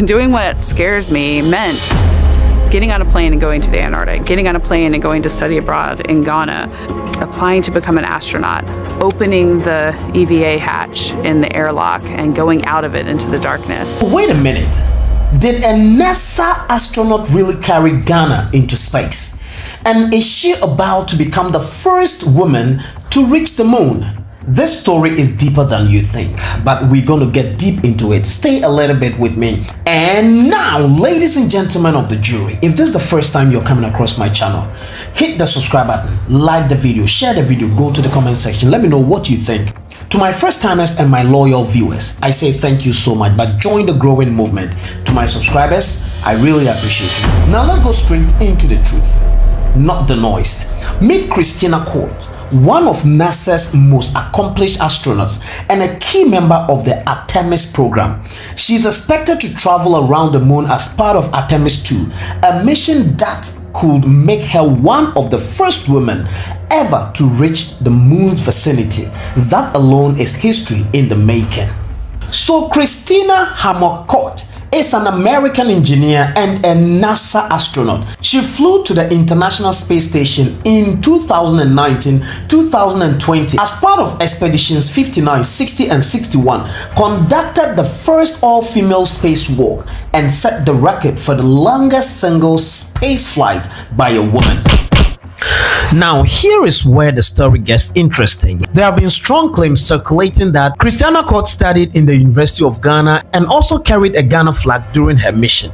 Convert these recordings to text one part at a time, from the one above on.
doing what scares me meant getting on a plane and going to the Antarctic, getting on a plane and going to study abroad in Ghana, applying to become an astronaut, opening the EVA hatch in the airlock and going out of it into the darkness. Wait a minute. Did a NASA astronaut really carry Ghana into space? And is she about to become the first woman to reach the moon? This story is deeper than you think, but we're going to get deep into it. Stay a little bit with me. And now, ladies and gentlemen of the jury, if this is the first time you're coming across my channel, hit the subscribe button, like the video, share the video, go to the comment section. Let me know what you think. To my first timers and my loyal viewers, I say thank you so much, but join the growing movement. To my subscribers, I really appreciate you. Now let's go straight into the truth, not the noise. Meet Christina Koch, one of NASA's most accomplished astronauts and a key member of the Artemis program. She is expected to travel around the moon as part of Artemis 2, a mission that could make her one of the first women ever to reach the moon's vicinity. That alone is history in the making. So Christina Koch is an American engineer and a NASA astronaut. She flew to the International Space Station in 2019-2020 as part of expeditions 59, 60, and 61, conducted the first all-female spacewalk and set the record for the longest single space flight by a woman. Now, here is where the story gets interesting. There have been strong claims circulating that Christina Koch studied in the University of Ghana and also carried a Ghana flag during her mission.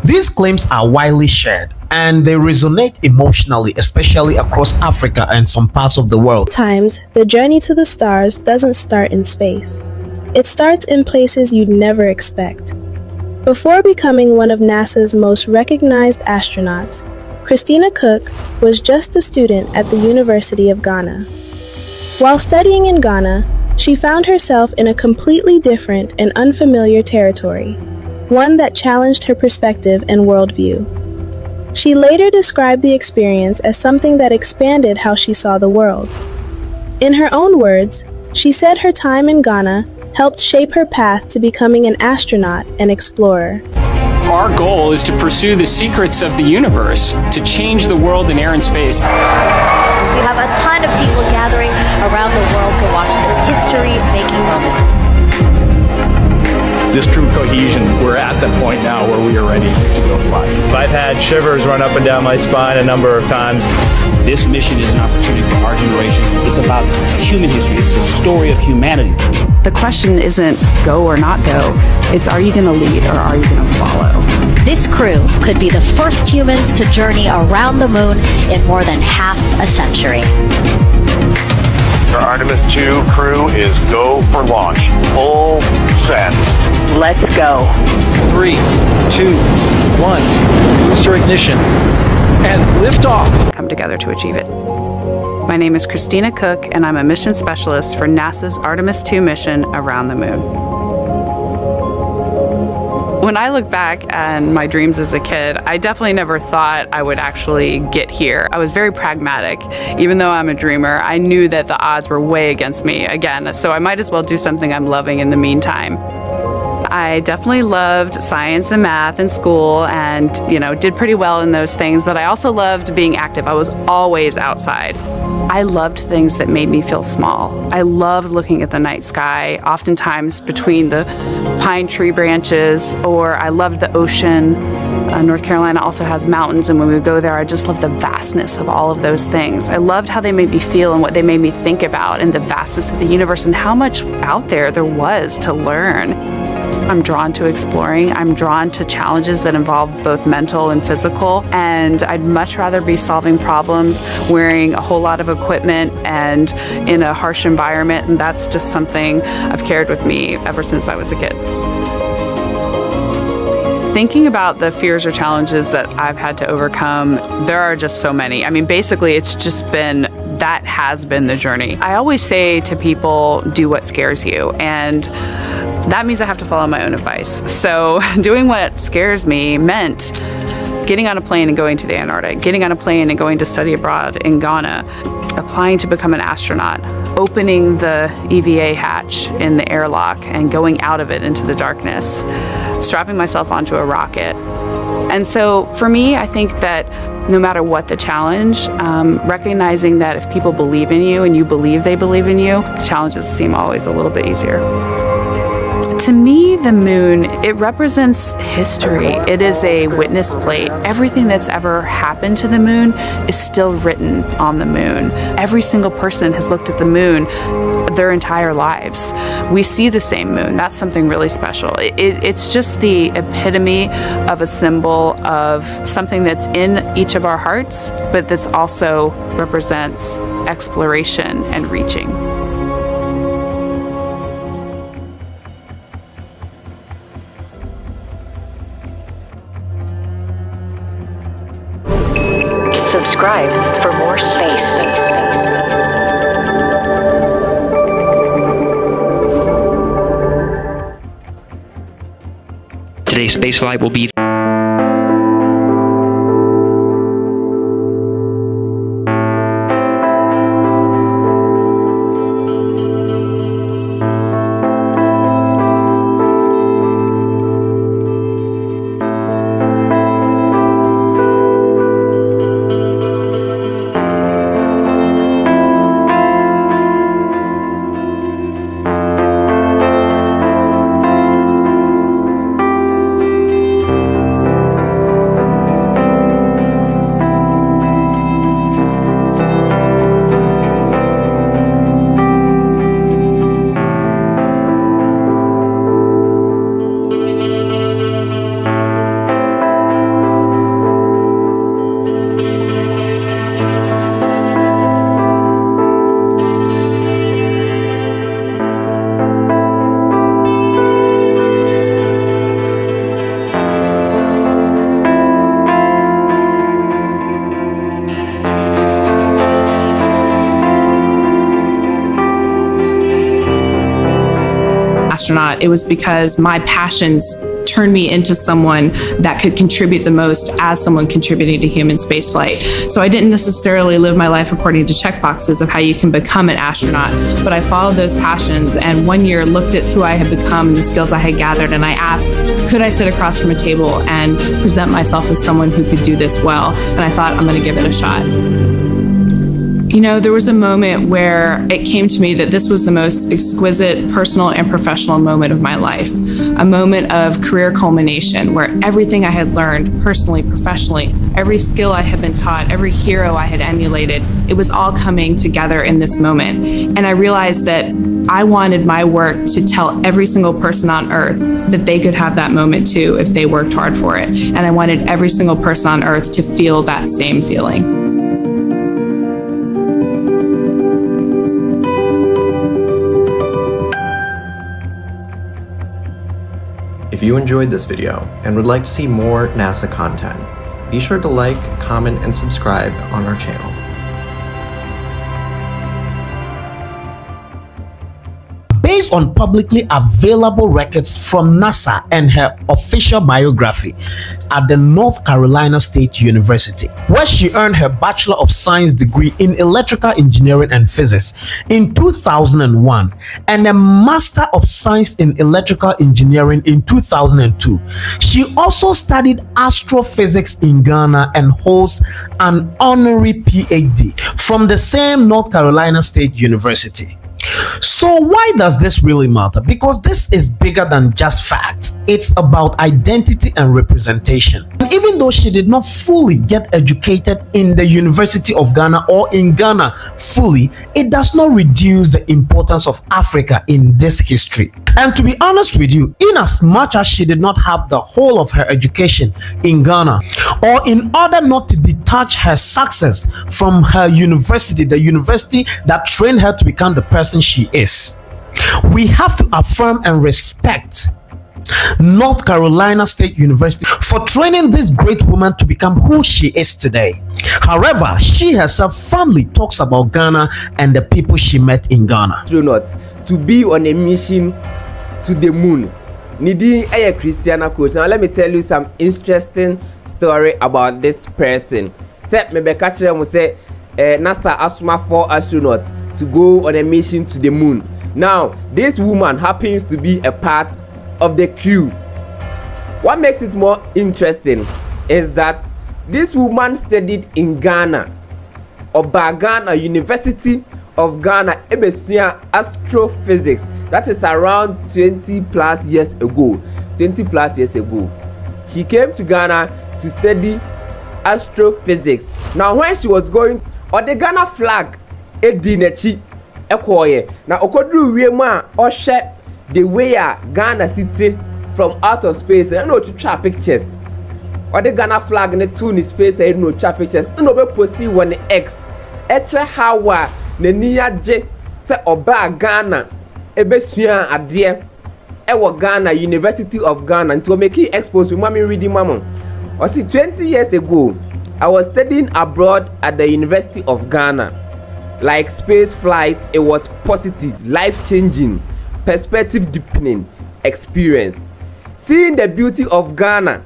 These claims are widely shared and they resonate emotionally, especially across Africa and some parts of the world. Sometimes, the journey to the stars doesn't start in space. It starts in places you'd never expect. Before becoming one of NASA's most recognized astronauts, Christina Koch was just a student at the University of Ghana. While studying in Ghana, she found herself in a completely different and unfamiliar territory, one that challenged her perspective and worldview. She later described the experience as something that expanded how she saw the world. In her own words, she said her time in Ghana helped shape her path to becoming an astronaut and explorer. Our goal is to pursue the secrets of the universe, to change the world in air and space. We have a ton of people gathering around the world to watch this history-making moment. This true cohesion, we're at the point now where we are ready to go fly. I've had shivers run up and down my spine a number of times. This mission is an opportunity for our generation. It's about human history. It's the story of humanity. The question isn't go or not go, it's are you going to lead or are you going to follow? This crew could be the first humans to journey around the moon in more than half a century. Our Artemis 2 crew is go for launch. Full send. Let's go. 3, 2, 1. Booster ignition. And liftoff. Come together to achieve it. My name is Christina Koch, and I'm a mission specialist for NASA's Artemis 2 mission around the moon. When I look back at my dreams as a kid, I definitely never thought I would actually get here. I was very pragmatic. Even though I'm a dreamer, I knew that the odds were way against me again, so I might as well do something I'm loving in the meantime. I definitely loved science and math in school and, did pretty well in those things, but I also loved being active. I was always outside. I loved things that made me feel small. I loved looking at the night sky, oftentimes between the pine tree branches, or I loved the ocean. North Carolina also has mountains, and when we go there, I just loved the vastness of all of those things. I loved how they made me feel and what they made me think about, and the vastness of the universe and how much out there was to learn. I'm drawn to exploring. I'm drawn to challenges that involve both mental and physical, and I'd much rather be solving problems wearing a whole lot of equipment and in a harsh environment, and that's just something I've carried with me ever since I was a kid. Thinking about the fears or challenges that I've had to overcome, there are just so many. I mean, basically, it's just been that has been the journey. I always say to people, do what scares you, and that means I have to follow my own advice. So doing what scares me meant getting on a plane and going to the Antarctic, getting on a plane and going to study abroad in Ghana, applying to become an astronaut, opening the EVA hatch in the airlock and going out of it into the darkness, strapping myself onto a rocket. And so for me, I think that no matter what the challenge, recognizing that if people believe in you and you believe they believe in you, challenges seem always a little bit easier. To me, the moon, it represents history. It is a witness plate. Everything that's ever happened to the moon is still written on the moon. Every single person has looked at the moon their entire lives. We see the same moon. That's something really special. It's just the epitome of a symbol of something that's in each of our hearts, but that's also represents exploration and reaching. Subscribe for more space. Today's spaceflight will be astronaut, it was because my passions turned me into someone that could contribute the most as someone contributing to human spaceflight. So I didn't necessarily live my life according to checkboxes of how you can become an astronaut, but I followed those passions, and one year looked at who I had become and the skills I had gathered, and I asked, could I sit across from a table and present myself as someone who could do this well? And I thought, I'm going to give it a shot. You know, there was a moment where it came to me that this was the most exquisite personal and professional moment of my life, a moment of career culmination where everything I had learned personally, professionally, every skill I had been taught, every hero I had emulated, it was all coming together in this moment. And I realized that I wanted my work to tell every single person on Earth that they could have that moment too if they worked hard for it. And I wanted every single person on Earth to feel that same feeling. If you enjoyed this video and would like to see more NASA content, be sure to like, comment, and subscribe on our channel. Based on publicly available records from NASA and her official biography at the North Carolina State University, where she earned her Bachelor of Science degree in Electrical Engineering and Physics in 2001 and a Master of Science in Electrical Engineering in 2002. She also studied astrophysics in Ghana and holds an honorary PhD from the same North Carolina State University. So why does this really matter? Because this is bigger than just facts. It's about identity and representation. And even though she did not fully get educated in the University of Ghana or in Ghana fully, it does not reduce the importance of Africa in this history. And to be honest with you, in as much as she did not have the whole of her education in Ghana, or in order not to detach her success from her university, the university that trained her to become the person she is, we have to affirm and respect North Carolina State University for training this great woman to become who she is today. However, she herself fondly talks about Ghana and the people she met in Ghana. To be on a mission to the moon. Nidi a Christiana coach. Now let me tell you some interesting story about this person. Say me be catch them say NASA asuma 4 astronauts to go on a mission to the moon. Now this woman happens to be a part of the crew What makes it more interesting is that this woman studied in Ghana, Ghana University of Ghana, ebesua astrophysics. That is around 20 plus years ago. She came to Ghana to study astrophysics. Now when she was going, the Ghana flag edinechi ekoye. Now okodru wiema oshe the way Ghana city from out of space. I know to trap pictures. Or the Ghana flag in the tune space. I know trap pictures. No be posti one X. Eche hawa ne niya je se oba Ghana ebesua ade ewo Ghana University of Ghana until make expose with mommy reading mama. Or see 20 years ago I was studying abroad at the University of Ghana. Like space flight, it was positive, life-changing, perspective deepening experience. Seeing the beauty of Ghana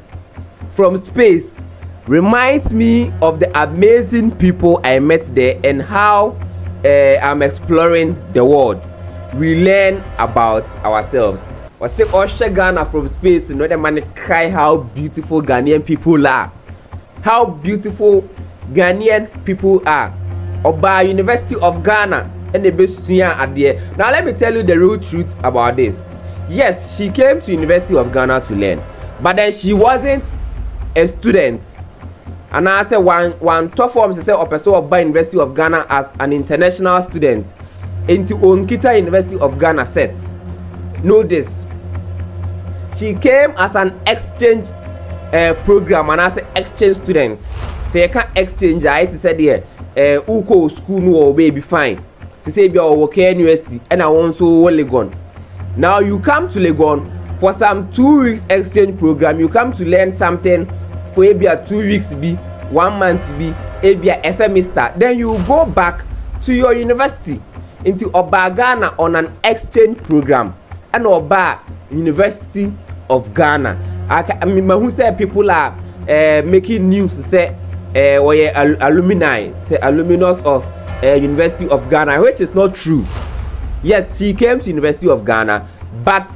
from space reminds me of the amazing people I met there and how I'm exploring the world. We learn about ourselves. I say Osha Ghana from space, you know the man cry how beautiful Ghanaian people are. How beautiful Ghanaian people are. Oba University of Ghana and the Besuya Adie. Now let me tell you the real truth about this. Yes, she came to University of Ghana to learn, but then she wasn't a student. And I say one top form say Opeso Oba University of Ghana as an international student into Onkita University of Ghana set. Know this. She came as an exchange program and as an exchange student. So you can exchange. I said there, uko school no or baby fine. To say be our work university and I want so Legon. Now you come to Legon for some 2 weeks exchange program. You come to learn something for maybe a 2 weeks be 1 month be maybe a semester. Then you go back to your university into Oba Ghana on an exchange program and Oba University of Ghana. I mean, who say people are making news say or alumni, say alumnus of University of Ghana, which is not true. Yes, she came to University of Ghana, but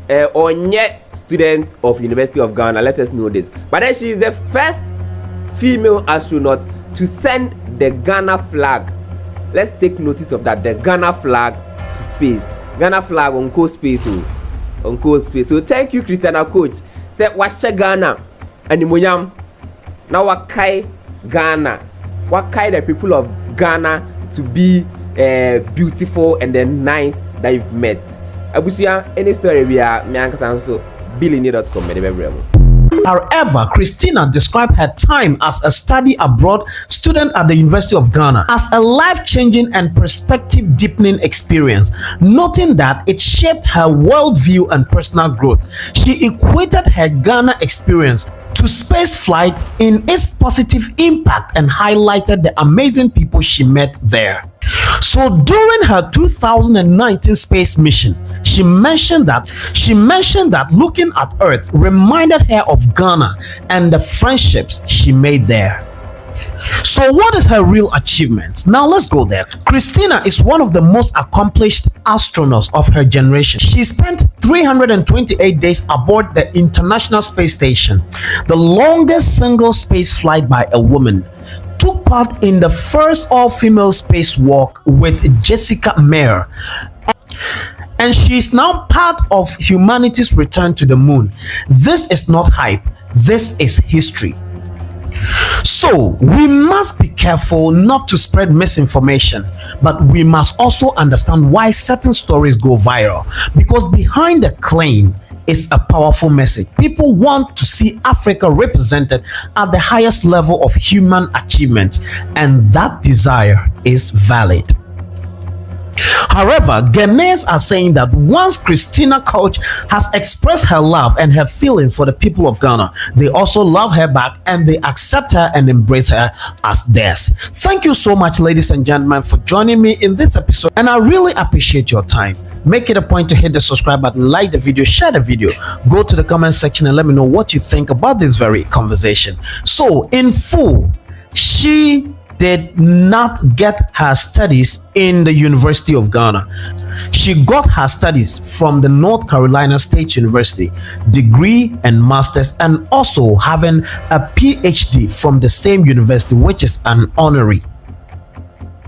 onye student of University of Ghana. Let us know this. But then she is the first female astronaut to send the Ghana flag. Let's take notice of that. The Ghana flag to space. Ghana flag on cold space. On cold space. So thank you, Christiana Coach. Say washe Ghana and Moyam. Now wakai Ghana. Wakai the people of Ghana to be beautiful and then nice that you've met. Abusia, any story we are me ankasanso billionaire.com. However, Christina described her time as a study abroad student at the University of Ghana as a life-changing and perspective-deepening experience, noting that it shaped her worldview and personal growth. She equated her Ghana experience to space flight in its positive impact and highlighted the amazing people she met there. So during her 2019 space mission, she mentioned that looking at Earth reminded her of Ghana and the friendships she made there. So what is her real achievement? Now let's go there. Christina is one of the most accomplished astronauts of her generation. She spent 328 days aboard the International Space Station, the longest single space flight by a woman. Took part in the first all-female spacewalk with Jessica Meir. And she is now part of humanity's return to the moon. This is not hype. This is history. So we must be careful not to spread misinformation, but we must also understand why certain stories go viral, because behind the claim is a powerful message. People want to see Africa represented at the highest level of human achievement, and that desire is valid. However, Ghanaians are saying that once Christina Koch has expressed her love and her feeling for the people of Ghana, they also love her back and they accept her and embrace her as theirs. Thank you so much, ladies and gentlemen, for joining me in this episode, and I really appreciate your time. Make it a point to hit the subscribe button, like the video, share the video, go to the comment section and let me know what you think about this very conversation. So in full, she did not get her studies in the University of Ghana. She got her studies from the North Carolina State University, degree and master's, and also having a PhD from the same university, which is an honorary.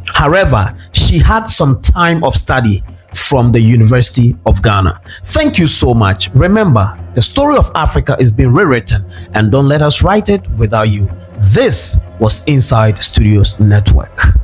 However, she had some time of study from the University of Ghana. Thank you so much. Remember, the story of Africa is being rewritten, and don't let us write it without you. This was Inside Studios Network.